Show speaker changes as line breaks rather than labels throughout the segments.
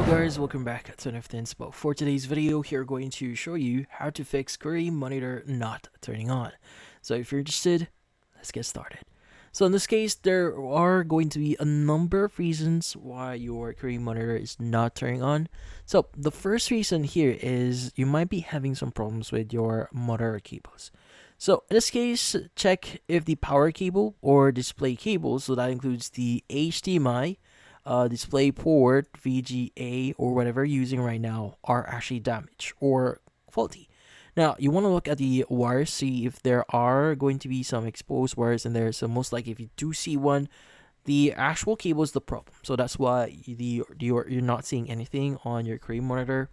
Guys, welcome back to NFT Inspo. For today's video, here we're going to show you how to fix KOORUI monitor not turning on. So if you're interested, let's get started. So in this case, there are going to be a number of reasons why your KOORUI monitor is not turning on. So the first reason here is you might be having some problems with your monitor cables. So in this case, check if the power cable or display cable, so that includes the HDMI, display port, VGA, or whatever you're using right now are actually damaged or faulty. Now, you want to look at the wires, see if there are going to be some exposed wires in there. So most likely, if you do see one, the actual cable is the problem. So that's why you're not seeing anything on your KOORUI monitor.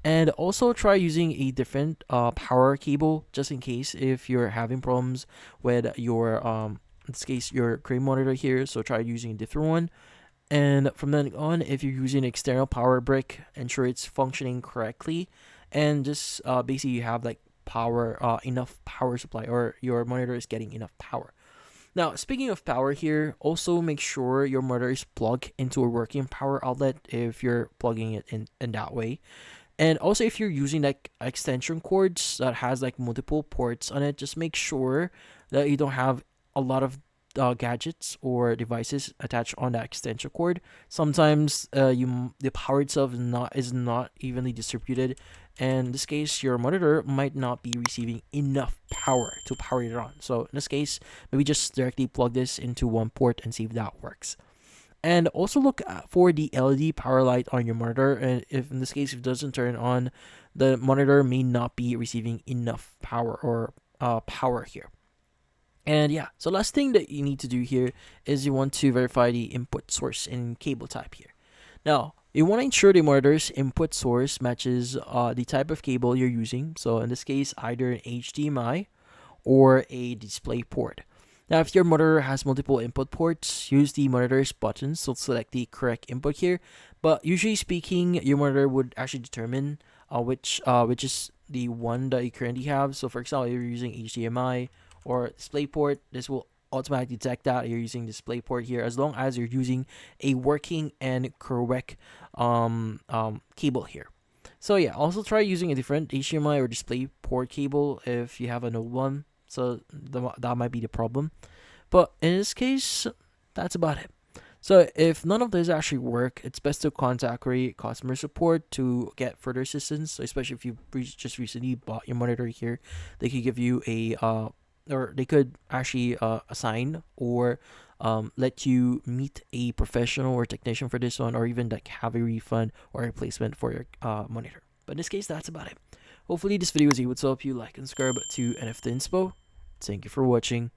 And also try using a different power cable just in case if you're having problems with your in this case your KOORUI monitor here. So try using a different one. And from then on, if you're using an external power brick, ensure it's functioning correctly, and just basically you have like enough power supply, or your monitor is getting enough power. Now, speaking of power here, also make sure your monitor is plugged into a working power outlet if you're plugging it in that way. And also, if you're using like extension cords that has like multiple ports on it, just make sure that you don't have a lot of gadgets or devices attached on that extension cord. Sometimes the power itself is not evenly distributed, and in this case your monitor might not be receiving enough power to power it on. So in this case, maybe just directly plug this into one port and see if that works. And also look for the LED power light on your monitor, and if in this case if it doesn't turn on, the monitor may not be receiving enough power or power here. And yeah, so last thing that you need to do here is you want to verify the input source and cable type here. Now, you want to ensure the monitor's input source matches the type of cable you're using. So in this case, either an HDMI or a display port. Now, if your monitor has multiple input ports, use the monitor's buttons to select the correct input here. But usually speaking, your monitor would actually determine which is the one that you currently have. So for example, if you're using HDMI or DisplayPort, this will automatically detect that you're using DisplayPort here, as long as you're using a working and correct cable here. So yeah, also try using a different HDMI or DisplayPort cable if you have an old one. So that might be the problem. But in this case, that's about it. So if none of these actually work, it's best to contact KOORUI customer support to get further assistance. So especially if you just recently bought your monitor here, they could give you a or they could actually assign or let you meet a professional or technician for this one, or even like have a refund or replacement for your monitor. But in this case, that's about it. Hopefully this video was able to help you. Like and subscribe to NFT Inspo. Thank you for watching.